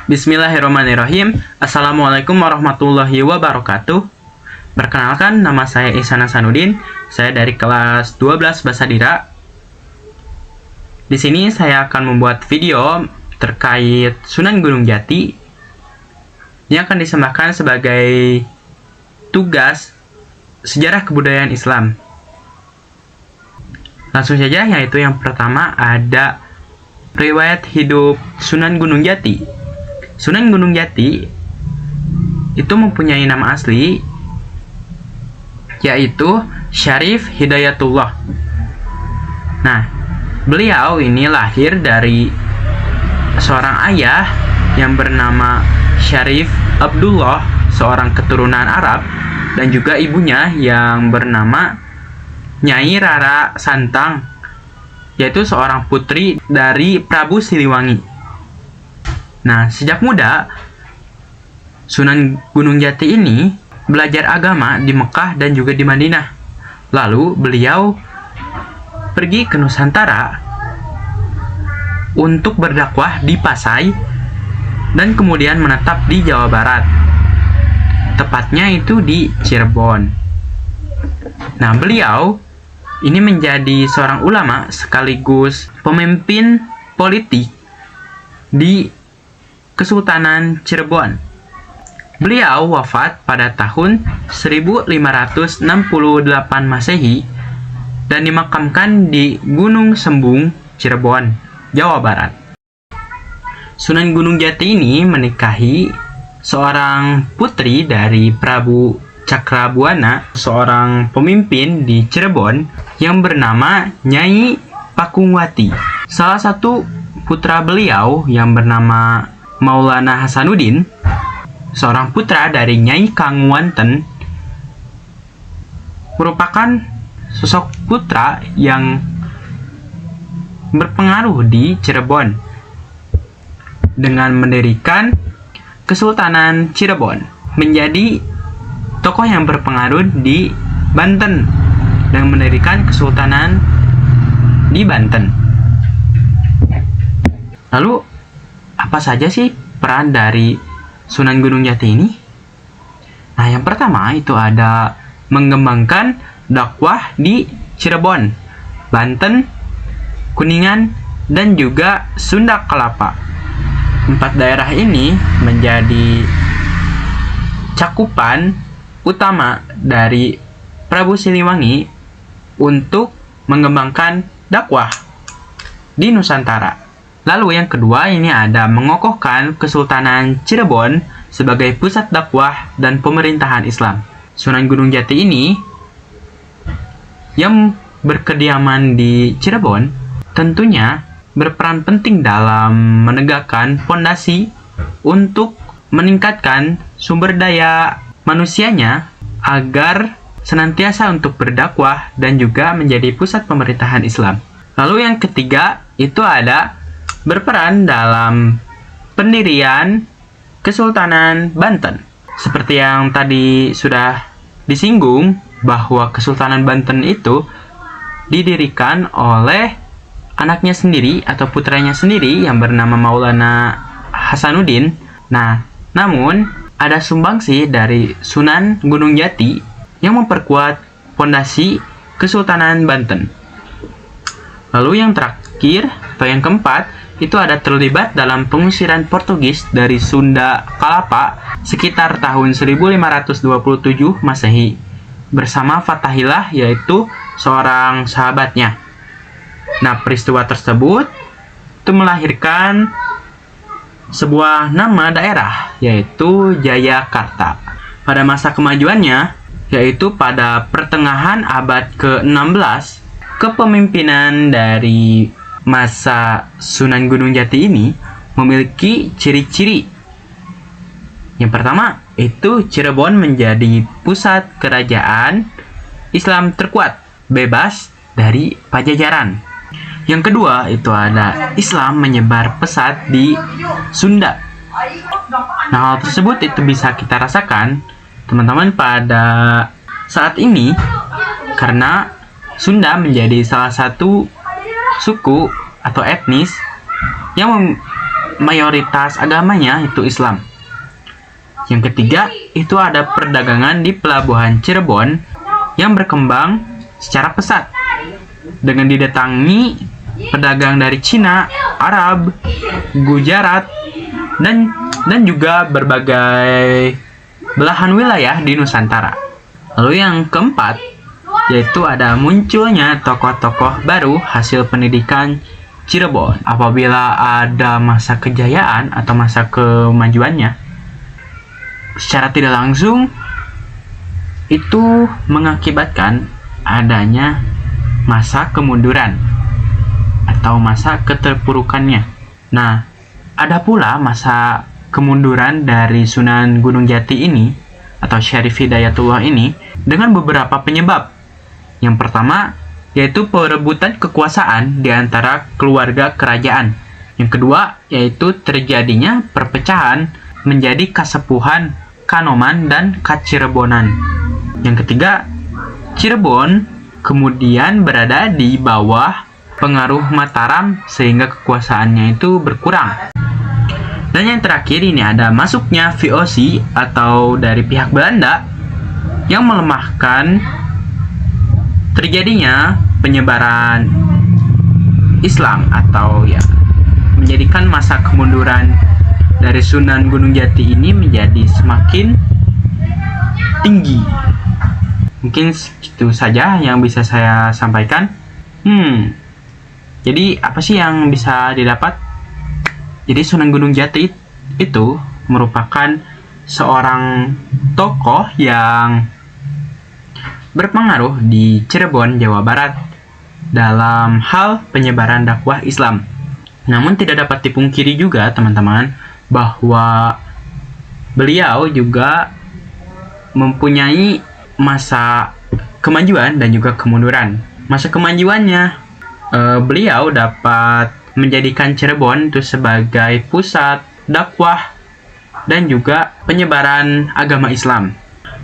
Bismillahirrahmanirrahim. Assalamualaikum warahmatullahi wabarakatuh. Perkenalkan, nama saya Ihsan Hasanuddin. Saya dari kelas 12 Bahasa Dira. Di sini saya akan membuat video terkait Sunan Gunung Jati yang akan disembahkan sebagai tugas sejarah kebudayaan Islam. Langsung saja, yaitu yang pertama ada riwayat hidup Sunan Gunung Jati. Sunan Gunung Jati itu mempunyai nama asli, yaitu Syarif Hidayatullah. Nah, beliau ini lahir dari seorang ayah yang bernama Syarif Abdullah, seorang keturunan Arab, dan juga ibunya yang bernama Nyai Rara Santang, yaitu seorang putri dari Prabu Siliwangi. Nah, sejak muda, Sunan Gunung Jati ini belajar agama di Mekah dan juga di Madinah. Lalu, beliau pergi ke Nusantara untuk berdakwah di Pasai dan kemudian menetap di Jawa Barat. Tepatnya itu di Cirebon. Nah, beliau ini menjadi seorang ulama sekaligus pemimpin politik di Kesultanan Cirebon. Beliau wafat pada tahun 1568 Masehi dan dimakamkan di Gunung Sembung, Cirebon, Jawa Barat. Sunan Gunung Jati ini menikahi seorang putri dari Prabu Cakrabuana, seorang pemimpin di Cirebon yang bernama Nyai Pakungwati. Salah satu putra beliau yang bernama Maulana Hasanuddin, seorang putra dari Nyai Kangwanten, merupakan sosok putra yang berpengaruh di Cirebon dengan mendirikan Kesultanan Cirebon, menjadi tokoh yang berpengaruh di Banten dan mendirikan Kesultanan di Banten. Lalu, apa saja sih peran dari Sunan Gunung Jati ini? Nah, yang pertama itu ada mengembangkan dakwah di Cirebon, Banten, Kuningan, dan juga Sunda Kelapa. 4 daerah ini menjadi cakupan utama dari Prabu Siliwangi untuk mengembangkan dakwah di Nusantara. Lalu yang kedua ini ada mengokohkan Kesultanan Cirebon sebagai pusat dakwah dan pemerintahan Islam. Sunan Gunung Jati ini yang berkediaman di Cirebon tentunya berperan penting dalam menegakkan fondasi untuk meningkatkan sumber daya manusianya agar senantiasa untuk berdakwah dan juga menjadi pusat pemerintahan Islam. Lalu yang ketiga itu ada berperan dalam pendirian Kesultanan Banten. Seperti yang tadi sudah disinggung, bahwa Kesultanan Banten itu didirikan oleh anaknya sendiri atau putranya sendiri yang bernama Maulana Hasanuddin. Nah, namun ada sumbangsi dari Sunan Gunung Jati yang memperkuat fondasi Kesultanan Banten. Lalu yang terakhir atau yang keempat itu ada terlibat dalam pengusiran Portugis dari Sunda Kelapa sekitar tahun 1527 Masehi bersama Fathahillah, yaitu seorang sahabatnya. Nah, peristiwa tersebut itu melahirkan sebuah nama daerah, yaitu Jayakarta. Pada masa kemajuannya, yaitu pada pertengahan abad ke-16, kepemimpinan dari masa Sunan Gunung Jati ini memiliki ciri-ciri. Yang pertama, itu Cirebon menjadi pusat kerajaan Islam terkuat, bebas dari pajajaran. Yang kedua, itu ada Islam menyebar pesat di Sunda. Nah, hal tersebut itu bisa kita rasakan, teman-teman, pada saat ini, karena Sunda menjadi salah satu suku atau etnis yang mayoritas agamanya itu Islam. Yang ketiga, itu ada perdagangan di pelabuhan Cirebon yang berkembang secara pesat dengan didatangi pedagang dari Cina, Arab, Gujarat, dan juga berbagai belahan wilayah di Nusantara. Lalu yang keempat, yaitu ada munculnya tokoh-tokoh baru hasil pendidikan Cirebon. Apabila ada masa kejayaan atau masa kemajuannya, secara tidak langsung itu mengakibatkan adanya masa kemunduran atau masa keterpurukannya. Nah, ada pula masa kemunduran dari Sunan Gunung Jati ini atau Syarif Hidayatullah ini dengan beberapa penyebab. Yang pertama, yaitu perebutan kekuasaan di antara keluarga kerajaan. Yang kedua, yaitu terjadinya perpecahan menjadi Kasepuhan Kanoman dan Kacirebonan. Yang ketiga, Cirebon kemudian berada di bawah pengaruh Mataram sehingga kekuasaannya itu berkurang. Dan yang terakhir ini ada masuknya VOC atau dari pihak Belanda yang melemahkan terjadinya penyebaran Islam atau ya menjadikan masa kemunduran dari Sunan Gunung Jati ini menjadi semakin tinggi. Mungkin itu saja yang bisa saya sampaikan. Jadi apa sih yang bisa didapat? Jadi Sunan Gunung Jati itu merupakan seorang tokoh yang berpengaruh di Cirebon, Jawa Barat dalam hal penyebaran dakwah Islam. Namun tidak dapat dipungkiri juga teman-teman bahwa beliau juga mempunyai masa kemajuan dan juga kemunduran. Masa kemajuannya, beliau dapat menjadikan Cirebon itu sebagai pusat dakwah dan juga penyebaran agama Islam.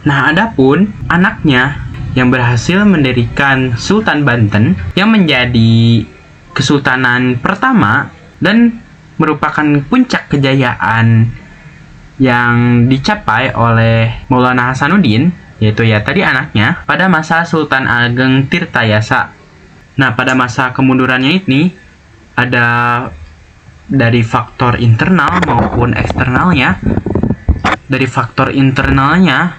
Nah, adapun anaknya yang berhasil mendirikan Sultan Banten yang menjadi kesultanan pertama dan merupakan puncak kejayaan yang dicapai oleh Maulana Hasanuddin, yaitu ya tadi anaknya, pada masa Sultan Ageng Tirtayasa. Nah, pada masa kemundurannya ini ada dari faktor internal maupun eksternalnya. Dari faktor internalnya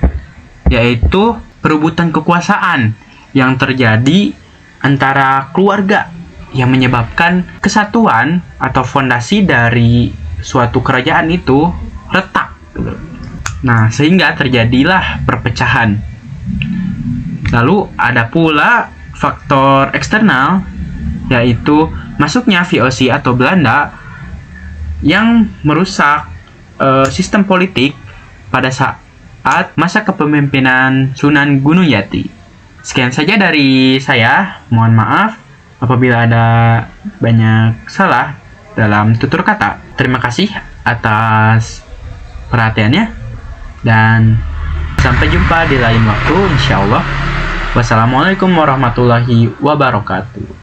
yaitu perebutan kekuasaan yang terjadi antara keluarga yang menyebabkan kesatuan atau fondasi dari suatu kerajaan itu retak. Nah, sehingga terjadilah perpecahan. Lalu ada pula faktor eksternal, yaitu masuknya VOC atau Belanda yang merusak sistem politik pada saat masa kepemimpinan Sunan Gunung Jati. Sekian saja dari saya, mohon maaf apabila ada banyak salah dalam tutur kata. Terima kasih atas perhatiannya dan sampai jumpa di lain waktu insyaallah. Wassalamualaikum warahmatullahi wabarakatuh.